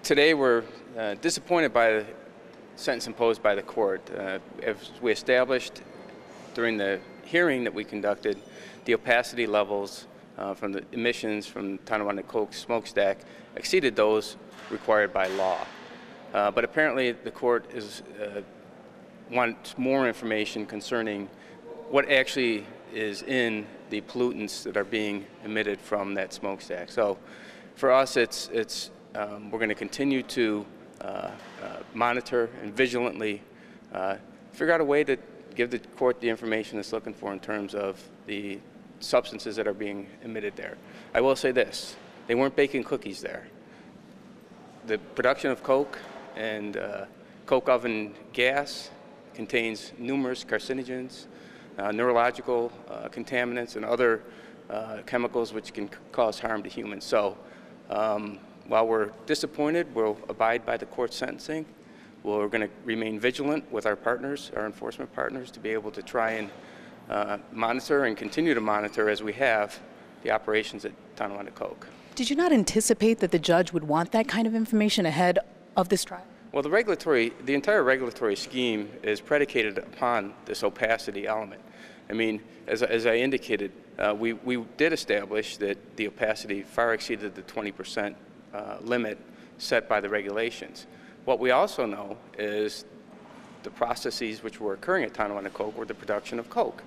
Today we're disappointed by the sentence imposed by the court. As we established during the hearing that we conducted, the opacity levels from the emissions from Tonawanda Coke smokestack exceeded those required by law. But apparently the court wants more information concerning what actually is in the pollutants that are being emitted from that smokestack. So for us, we're going to continue to monitor and vigilantly figure out a way to give the court the information it's looking for in terms of the substances that are being emitted there. I will say this, they weren't baking cookies there. The production of Coke and Coke oven gas contains numerous carcinogens, neurological contaminants, and other chemicals which can cause harm to humans. So while we're disappointed, we'll abide by the court's sentencing. We're going to remain vigilant with our partners, our enforcement partners, to be able to try and monitor and continue to monitor, as we have, the operations at Tonawanda Coke. Did you not anticipate that the judge would want that kind of information ahead of this trial? Well, the entire regulatory scheme is predicated upon this opacity element. I mean, as I indicated, we did establish that the opacity far exceeded the 20% limit set by the regulations. What we also know is the processes which were occurring at Tonawanda Coke were the production of Coke.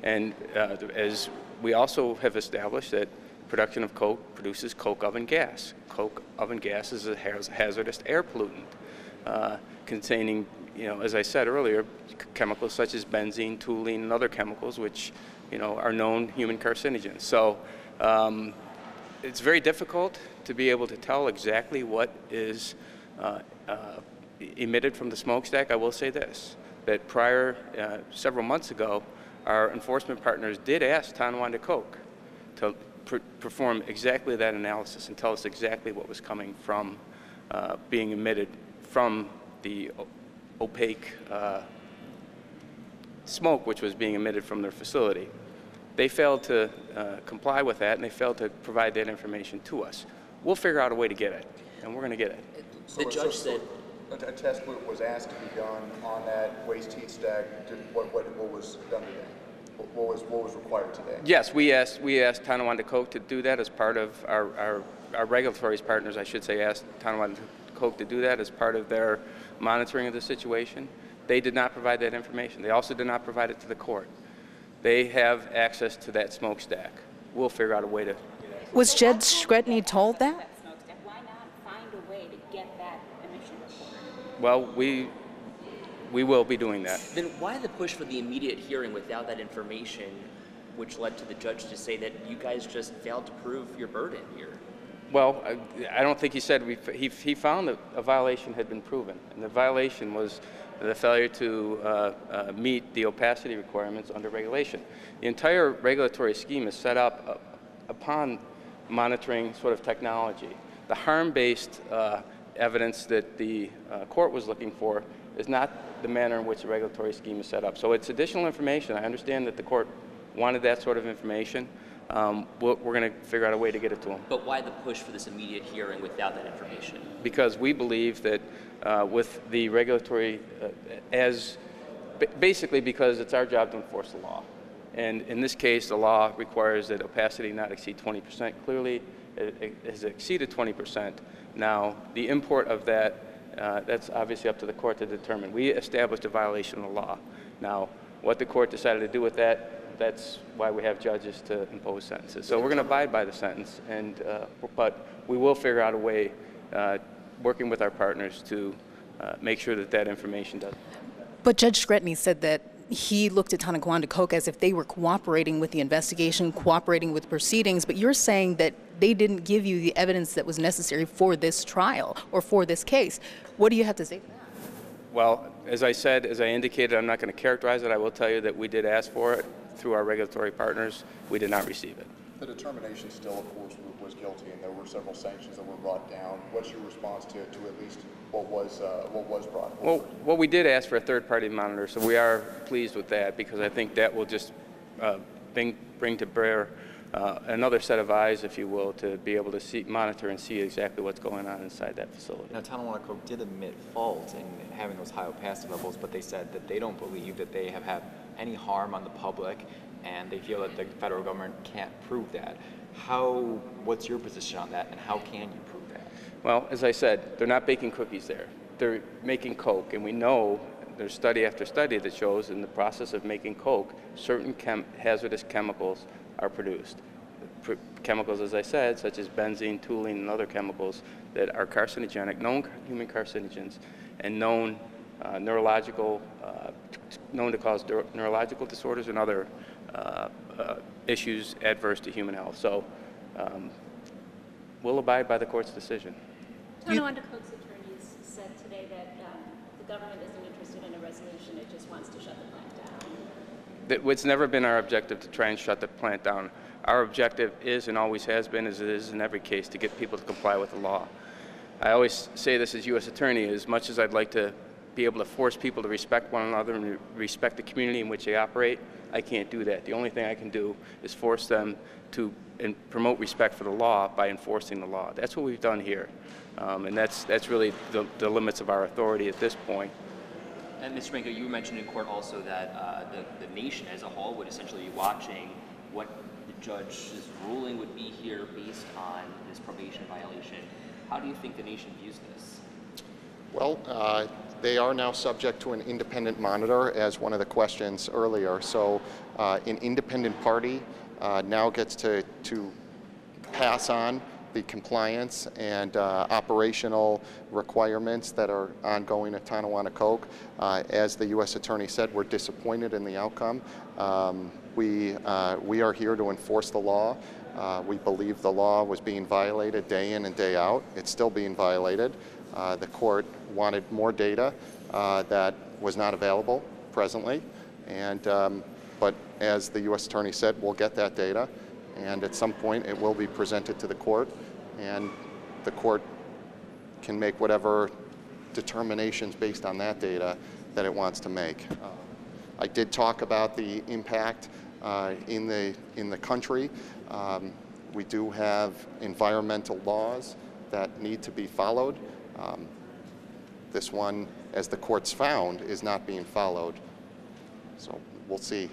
And as we also have established that production of Coke produces Coke oven gas. Coke oven gas is a hazardous air pollutant containing, as I said earlier, chemicals such as benzene, toluene, and other chemicals which, are known human carcinogens. So it's very difficult to be able to tell exactly what is emitted from the smokestack. I will say this, that several months ago, our enforcement partners did ask Tonawanda Coke to perform exactly that analysis and tell us exactly what was coming from being emitted from the opaque smoke which was being emitted from their facility. They failed to comply with that, and they failed to provide that information to us. We'll figure out a way to get it, and we're going to get it. The judge said a test was asked to be done on that waste heat stack. What was done today? What was required today? Yes, we asked Tonawanda Coke to do that as part of our regulatory partners, I should say, asked Tonawanda Coke to do that as part of their monitoring of the situation. They did not provide that information. They also did not provide it to the court. They have access to that smokestack. We'll figure out a way to. Was Jed Scretny told that? Why not find a way to get that emission report? Well, we will be doing that. Then why the push for the immediate hearing without that information, which led to the judge to say that you guys just failed to prove your burden here? Well, I don't think he said he found that a violation had been proven, and the violation was the failure to meet the opacity requirements under regulation. The entire regulatory scheme is set up upon monitoring sort of technology. The harm-based evidence that the court was looking for is not the manner in which the regulatory scheme is set up. So it's additional information. I understand that the court wanted that sort of information. We're going to figure out a way to get it to them. But why the push for this immediate hearing without that information? Because we believe that with the regulatory, basically because it's our job to enforce the law. And in this case, the law requires that opacity not exceed 20%. Clearly, it has exceeded 20%. Now, the import of that, that's obviously up to the court to determine. We established a violation of the law. Now, what the court decided to do with that, that's why we have judges to impose sentences. So we're going to abide by the sentence, but we will figure out a way, working with our partners, to make sure that that information does. But Judge Scretny said that he looked at Tonawanda Coke as if they were cooperating with the investigation, cooperating with proceedings, but you're saying that they didn't give you the evidence that was necessary for this trial or for this case. What do you have to say to that? Well, as I said, as I indicated, I'm not going to characterize it. I will tell you that we did ask for it through our regulatory partners. We did not receive it. The determination still, of course, was guilty, and there were several sanctions that were brought down. What's your response to at least what was brought forward? Well, we did ask for a third-party monitor, so we are pleased with that, because I think that will just bring to bear another set of eyes, if you will, to be able to monitor and see exactly what's going on inside that facility. Now, Tonawanda Coke did admit fault in having those high opacity levels, but they said that they don't believe that they have had any harm on the public, and they feel that the federal government can't prove that. What's your position on that, and how can you prove that? Well, as I said, they're not baking cookies there. They're making Coke, and we know there's study after study that shows in the process of making Coke, certain hazardous chemicals are produced. Chemicals, as I said, such as benzene, toluene, and other chemicals that are carcinogenic, known human carcinogens, and known known to cause neurological disorders and other issues adverse to human health. So we'll abide by the court's decision. Tonawanda Coke's attorneys said today that the government isn't interested in a resolution, it just wants to shut the plant down. It's never been our objective to try and shut the plant down. Our objective is, and always has been, as it is in every case, to get people to comply with the law. I always say this as U.S. Attorney, as much as I'd like to be able to force people to respect one another and respect the community in which they operate, I can't do that. The only thing I can do is force them to promote respect for the law by enforcing the law. That's what we've done here. And that's really the limits of our authority at this point. And Mr. Manko, you mentioned in court also that the nation as a whole would essentially be watching what the judge's ruling would be here based on this probation violation. How do you think the nation views this? Well, they are now subject to an independent monitor, as one of the questions earlier. So an independent party now gets to pass on the compliance and operational requirements that are ongoing at Tonawanda Coke. As the U.S. Attorney said, we're disappointed in the outcome. We are here to enforce the law. We believe the law was being violated day in and day out. It's still being violated. The court wanted more data that was not available presently, but as the U.S. Attorney said, we'll get that data, and at some point it will be presented to the court, and the court can make whatever determinations based on that data that it wants to make. I did talk about the impact in the country. We do have environmental laws that need to be followed. This one, as the courts found, is not being followed. So we'll see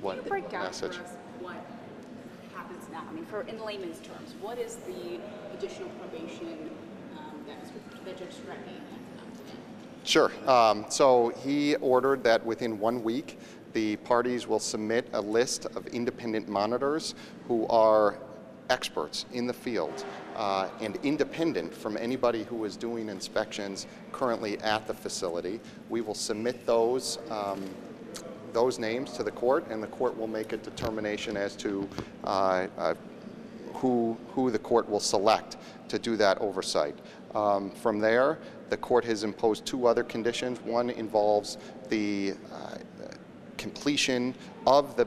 what Can you break down message. for us what happens now? I mean, in layman's terms, what is the additional probation that Judge Stratney announced today? Sure. So he ordered that within 1 week, the parties will submit a list of independent monitors who are experts in the field and independent from anybody who is doing inspections currently at the facility. We will submit those names to the court, and the court will make a determination as to who the court will select to do that oversight. From there, the court has imposed 2 other conditions. One involves the completion of the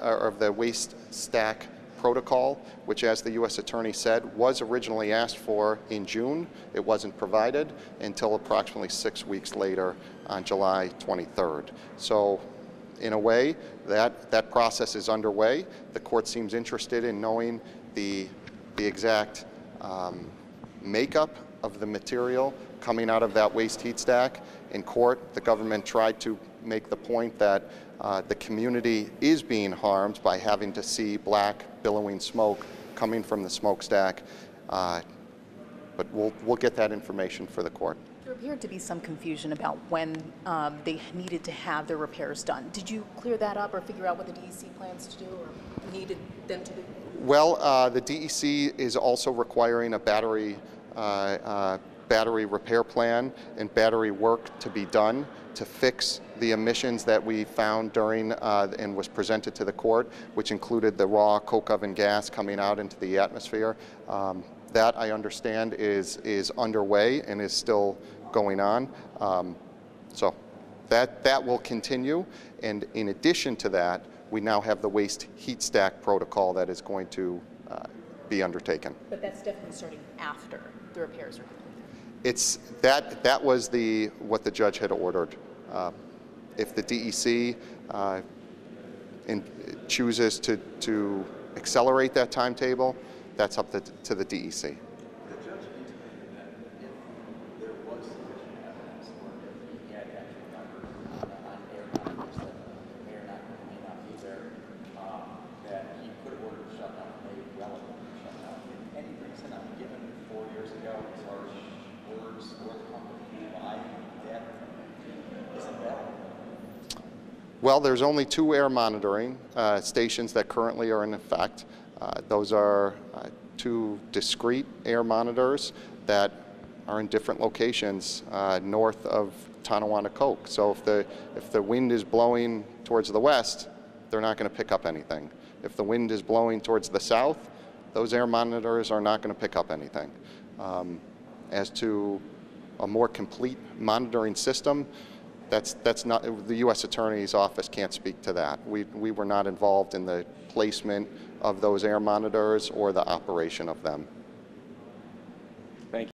of the waste stack protocol, which, as the U.S. Attorney said, was originally asked for in June. It wasn't provided until approximately 6 weeks later on July 23rd. So in a way, that process is underway. The court seems interested in knowing the exact makeup of the material coming out of that waste heat stack. In court, the government tried to make the point that the community is being harmed by having to see black billowing smoke coming from the smokestack, but we'll get that information for the court. There appeared to be some confusion about when they needed to have their repairs done. Did you clear that up or figure out what the DEC plans to do or needed them to do? Well, the DEC is also requiring a battery repair plan and battery work to be done to fix the emissions that we found during and was presented to the court, which included the raw coke oven gas coming out into the atmosphere. That, I understand, is underway and is still going on. So that will continue. And in addition to that, we now have the waste heat stack protocol that is going to be undertaken. But that's definitely starting after the repairs are completed. It's that was what the judge had ordered. If the DEC chooses to accelerate that timetable, that's up to the DEC. Well, there's only 2 air monitoring stations that currently are in effect. Those are 2 discrete air monitors that are in different locations north of Tonawanda Coke. So if the wind is blowing towards the west, they're not going to pick up anything. If the wind is blowing towards the south, those air monitors are not going to pick up anything. As to a more complete monitoring system, that's not, the U.S. Attorney's Office can't speak to that. We were not involved in the placement of those air monitors or the operation of them.